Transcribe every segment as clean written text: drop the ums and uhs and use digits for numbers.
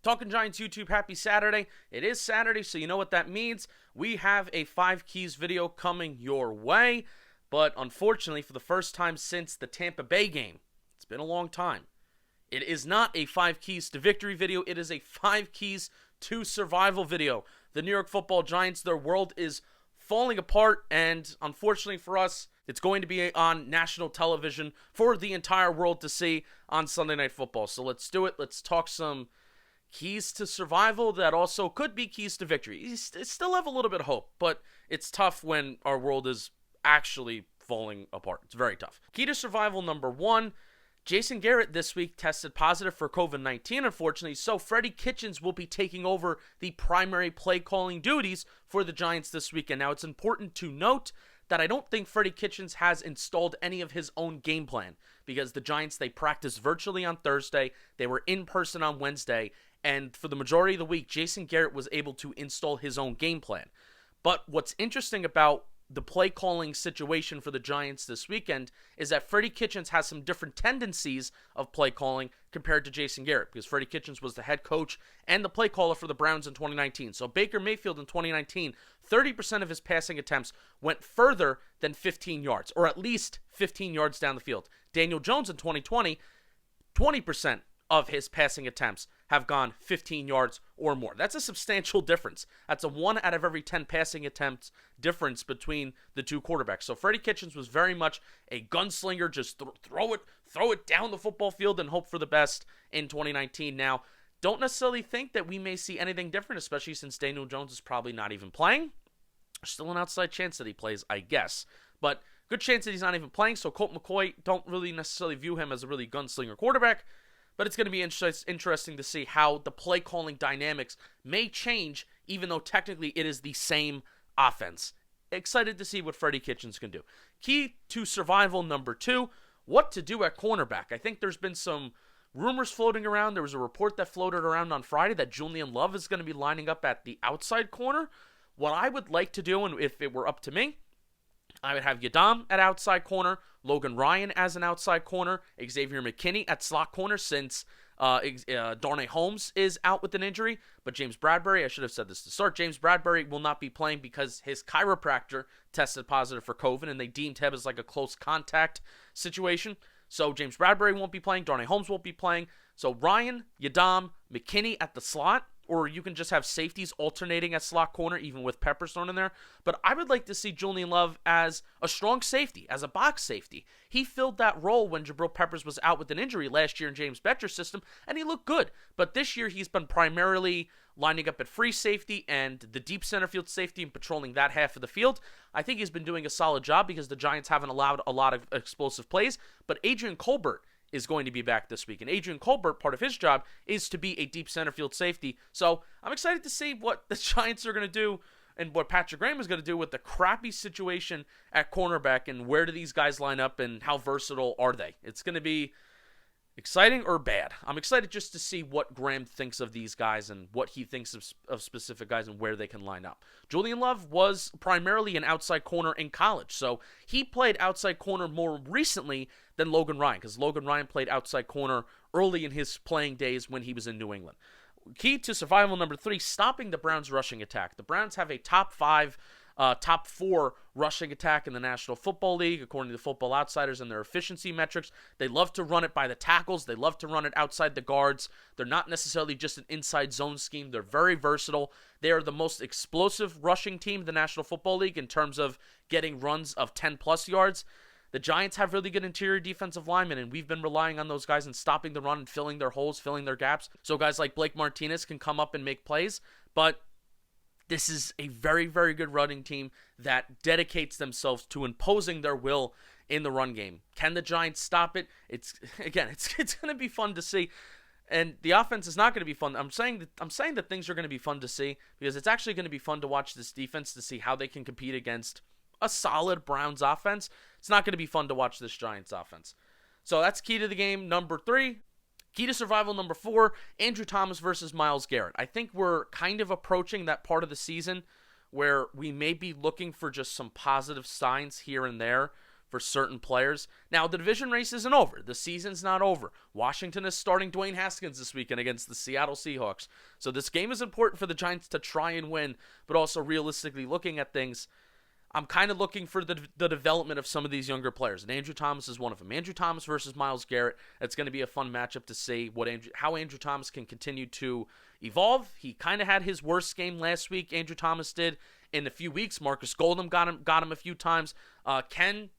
Talking Giants YouTube, happy Saturday. It is Saturday, so you know what that means. We have a 5 keys video coming your way, but unfortunately, for the first time since the Tampa Bay game, it's been a long time, it is not a 5 keys to victory video. It is a 5 keys to survival video. The New York Football Giants, their world is falling apart, and unfortunately for us, it's going to be on national television for the entire world to see on Sunday Night Football. So let's do it. Let's talk some keys to survival that also could be keys to victory. You still have a little bit of hope, but it's tough when our world is actually falling apart. It's very tough. Key to survival number 1, Jason Garrett this week tested positive for COVID-19, unfortunately, so Freddie Kitchens will be taking over the primary play calling duties for the Giants this weekend. Now, it's important to note that I don't think Freddie Kitchens has installed any of his own game plan, because the Giants, they practiced virtually on Thursday, they were in person on Wednesday, and for the majority of the week, Jason Garrett was able to install his own game plan. But what's interesting about the play calling situation for the Giants this weekend is that Freddie Kitchens has some different tendencies of play calling compared to Jason Garrett, because Freddie Kitchens was the head coach and the play caller for the Browns in 2019. So Baker Mayfield in 2019, 30% of his passing attempts went further than 15 yards, or at least 15 yards down the field. Daniel Jones in 2020, 20% of his passing attempts have gone 15 yards or more. That's a substantial difference. That's a 1 out of every 10 passing attempts difference between the two quarterbacks. So Freddie Kitchens was very much a gunslinger, just throw it down the football field and hope for the best in 2019. Now, don't necessarily think that we may see anything different, especially since Daniel Jones is probably not even playing. There's still an outside chance that he plays, I guess. But good chance that he's not even playing, so Colt McCoy, don't really necessarily view him as a really gunslinger quarterback. But it's going to be interesting to see how the play calling dynamics may change, even though technically it is the same offense. Excited to see what Freddie Kitchens can do. Key to survival number 2, what to do at cornerback. I think there's been some rumors floating around. There was a report that floated around on Friday that Julian Love is going to be lining up at the outside corner. What I would like to do, and if it were up to me, I would have Yadam at outside corner, Logan Ryan as an outside corner, Xavier McKinney at slot corner since Darnay Holmes is out with an injury. But James Bradbury, I should have said this to start, James Bradbury will not be playing because his chiropractor tested positive for COVID, and they deemed him as like a close contact situation. So James Bradbury won't be playing, Darnay Holmes won't be playing. So Ryan, Yadam, McKinney at the slot. Or you can just have safeties alternating at slot corner, even with Peppers thrown in there. But I would like to see Julian Love as a strong safety, as a box safety. He filled that role when Jabril Peppers was out with an injury last year in James Bettcher's system, and he looked good. But this year, he's been primarily lining up at free safety and the deep center field safety and patrolling that half of the field. I think he's been doing a solid job because the Giants haven't allowed a lot of explosive plays. But Adrian Colbert is going to be back this week. And Adrian Colbert, part of his job is to be a deep center field safety. So I'm excited to see what the Giants are going to do and what Patrick Graham is going to do with the crappy situation at cornerback, and where do these guys line up and how versatile are they. It's going to be exciting or bad. I'm excited just to see what Graham thinks of these guys and what he thinks of specific guys and where they can line up. Julian Love was primarily an outside corner in college, so he played outside corner more recently than Logan Ryan, because Logan Ryan played outside corner early in his playing days when he was in New England. Key to survival number 3, stopping the Browns' rushing attack. The Browns have a top 4 rushing attack in the National Football League, according to the Football Outsiders and their efficiency metrics. They love to run it by the tackles. They love to run it outside the guards. They're not necessarily just an inside zone scheme. They're very versatile. They are the most explosive rushing team in the National Football League in terms of getting runs of 10-plus yards. The Giants have really good interior defensive linemen, and we've been relying on those guys and stopping the run and filling their holes, filling their gaps, so guys like Blake Martinez can come up and make plays. But this is a very, very good running team that dedicates themselves to imposing their will in the run game. Can the Giants stop it? It's going to be fun to see. And the offense is not going to be fun. I'm saying that things are going to be fun to see, because it's actually going to be fun to watch this defense to see how they can compete against a solid Browns offense. It's not going to be fun to watch this Giants offense. So that's key to the game number 3. Key to survival number 4, Andrew Thomas versus Myles Garrett. I think we're kind of approaching that part of the season where we may be looking for just some positive signs here and there for certain players. Now, the division race isn't over. The season's not over. Washington is starting Dwayne Haskins this weekend against the Seattle Seahawks. So this game is important for the Giants to try and win, but also realistically looking at things, I'm kind of looking for the development of some of these younger players, and Andrew Thomas is one of them. Andrew Thomas versus Myles Garrett. It's going to be a fun matchup to see how Andrew Thomas can continue to evolve. He kind of had his worst game last week. Andrew Thomas did in a few weeks. Marcus Golden got him a few times. Can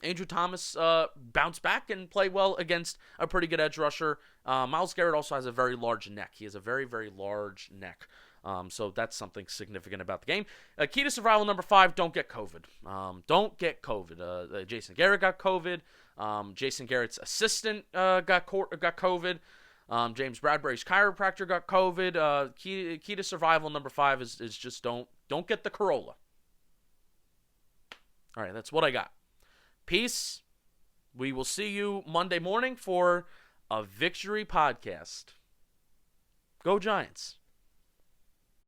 Andrew Thomas bounce back and play well against a pretty good edge rusher? Myles Garrett also has a very large neck. He has a very, very large neck. So that's something significant about the game. Key to survival number 5, don't get COVID. Don't get COVID. Jason Garrett got COVID. Jason Garrett's assistant got COVID. James Bradbury's chiropractor got COVID. Key to survival number 5 is just don't get the Corolla. All right, that's what I got. Peace. We will see you Monday morning for a victory podcast. Go Giants.